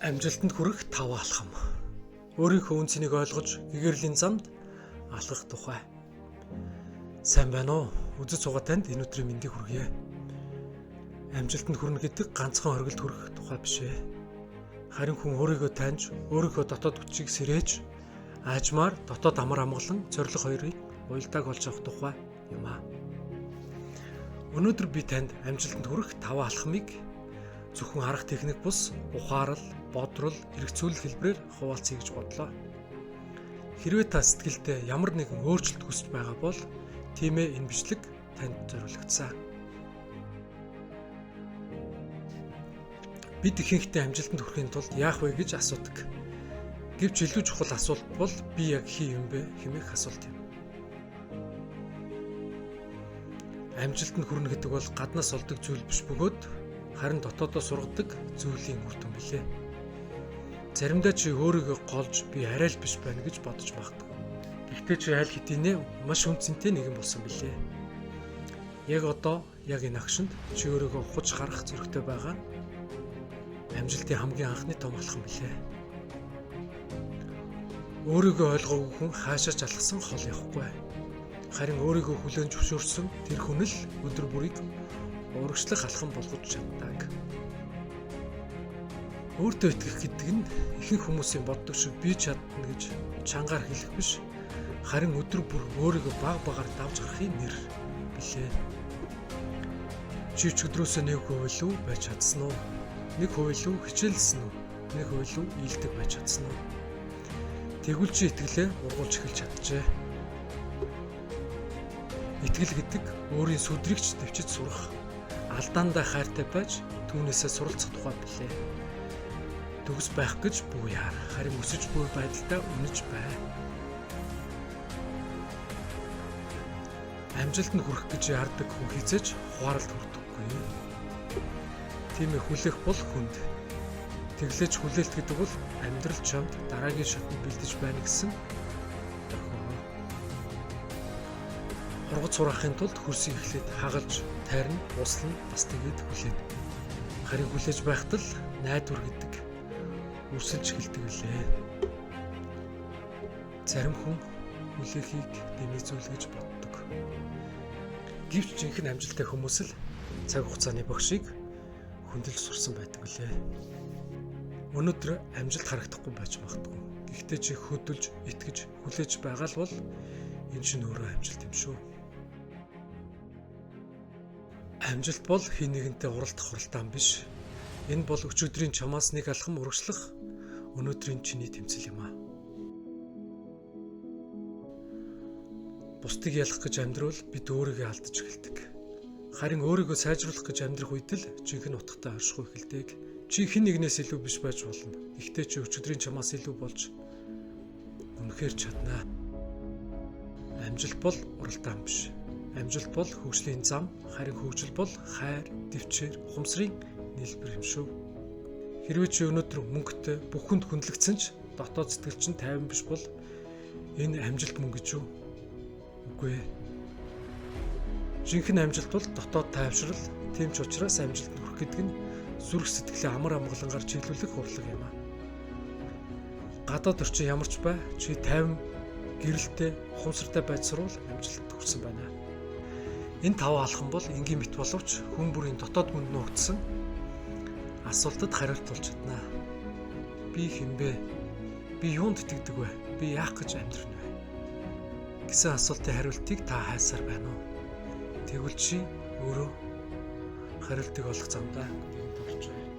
Амжилтанд хүрэх 5 алхам. Өөрийнхөө үнцнийг ойлгож, гэгэрлийн замд алхах тухай. Сайн байна уу? Үзэж байгаа танд энэ өдрийн мэндийг хүргье. Амжилтанд хүрнэ гэдэг ганцхан хоригдолд хүрэх тухай биш ээ. Харин хүн өөрийгөө таньж, өөрийнхөө дотоод хүчийг сэрээж, аажмаар дотоод амар амгалан зориг хоёрыг уялдааг олж авах тухай юм аа. Өнөөдөр би танд амжилтанд хүрэх 5 алхмыг зөвхөн арга техник бус ухаарал, бодрол, хэрэгцүүлэл хэлбэрээр хуваалцъя гэж бодлоо. Хэрвээ та сэтгэлдээ ямар нэгэн өөрчлөлт хүсэж байгаа бол тийм ээ, энэ бичлэг танд зориулагдсан. Бид ихэнхдээ амжилтанд хүрэхин тулд яах вэ гэж асуудаг. Гэвч илүү чухал асуулт бол би яг хий юм бэ хэмээх асуулт юм. Амжилтанд хүрнэ гэдэг бол гаднаас олдог зүйл биш бөгөөд харин дотоодоо сургадаг зүйлийн үр дүн билээ. Заримдаа чи өөрийгөө голж би арай л биш байна гэж бодож магадгүй. Гэхдээ чи аль хэдийнэ маш үнцэнтэй нэгэн болсон билээ. Яг одоо, яг энэ агшинд чи өөрийгөө ухаж харах зөрөгтэй байгаа амжилтын хамгийн анхны том алхам билээ. Өөрийгөө ойлгоогүй хүн хаашаач алхсан хол явахгүй. Харин өөрийгөө хүлээн зөвшөөрсөн тэр хүн л өдөр бүрийг урагшлах алхам болгож чаддаг. Өөртөө итгэх гэдэг нь ихэнх хүмүүсийн боддог шиг би чадна гэж чангаар хэлэх биш. Харин өдөр бүр өөрийгөө баг багаар давж гарахын нэр билээ. Чи өдрөөсөө 1% л байж чадсан уу? 1% л хичээлсэн үү? 1% л ийдэг байж чадсан уу? Тэгвэл чи итгэлээ ургуулж эхэлж чадчихэ. Итгэл гэдэг өөрийн сүдрэгч дэвчиж сурах, алдаандаа хайртай байж түүнээсээ суралцах тухай билээ. Төгс байх гэж бүү яар, харин өсөж буй байдалтай үнэж бай. Амжилтанд хүрэх гэж яардаг хүн хизээж хуаралд хүрдэггүй. Тийм ээ, хүлээх бол хүнд. Тэглэж хүлээлт гэдэг бол амьдрал чамд дараагийн шатнд бэлдэж байна гэсэн дохио. Ургац сураахын тулд хөрсийг эхлээд хагалж, тайрна, буслан, бас тэгээд хүлээнэ. Харин хүлээж байхад л найдвар гэдэг үсэлж эхэлдэг лээ. Зарим хүн хүлээхийг нэмэгзүүл гэж боддог. Гэвч жинхэнэ амжилттай хүмүүс л цаг хугацааны багшийг хөндлөж сурсан байдаг лээ. Өнөөдөр амжилт харагдахгүй байж магадгүй. Гэхдээ чи хөдөлж, итгэж, хүлээж байгаа л бол энэ чинь өөрөө амжилт юм шүү. Амжилт бол хэн нэгэнтэй уралдах хуралдаан биш. Энэ бол өчигдрийн чамаас нэг алхам урагшлах өнөөдрийн чиний тэмцэл юм аа. Бусдыг ялах гэж амьдрал бид өөрийгөө алдаж эхэлдэг. Харин өөрийгөө сайжруулах гэж амьдрах үед л жинхэнэ утгатай орших эхэлдэг. Чи хэн нэгнээс илүү биш байж болно. Гэхдээ чи өчигдрийн чамаас илүү болж үнэхээр чаднаа. Амжилт бол уралдаан биш. Амжилт бол хөгжлийн зам, харин хөгжил бол хайр, дэвчээр, ухамсарын нийлбэр юм шүү. Хэрвээ чи өнөөдөр мөнгөтэй бүх хүнд хүндлэгдсэн ч дотоод сэтгэл чинь тайван биш бол энэ амжилт мөн гэж юу? Үгүй ээ. Жинхэнэ амжилт бол дотоод тайвшрал, тийм ч учраас амжилтанд хүрэх гэдэг нь зүрх сэтгэлээ амар амгалангаар чиглүүлэх урлаг юм аа. Гадаад орчин ямар ч бай, чи тайван, гэрэлтэй, ухамсартай байж сурвал амжилтанд хүрсэн байна. Энэ 5 алхам бол энгийн мэт боловч хүн бүрийн дотоод мөнд нуугдсан асуултад хариулт болж чадна. Би хэн бэ? Би юунд итгэдэг вэ? Би яах гэж амьдрах вэ? Гэсэн асуултын хариултыг та хайсаар байна уу? Тэгвэл чи өөрөө хариултыг олох замдаа төгсөж байна.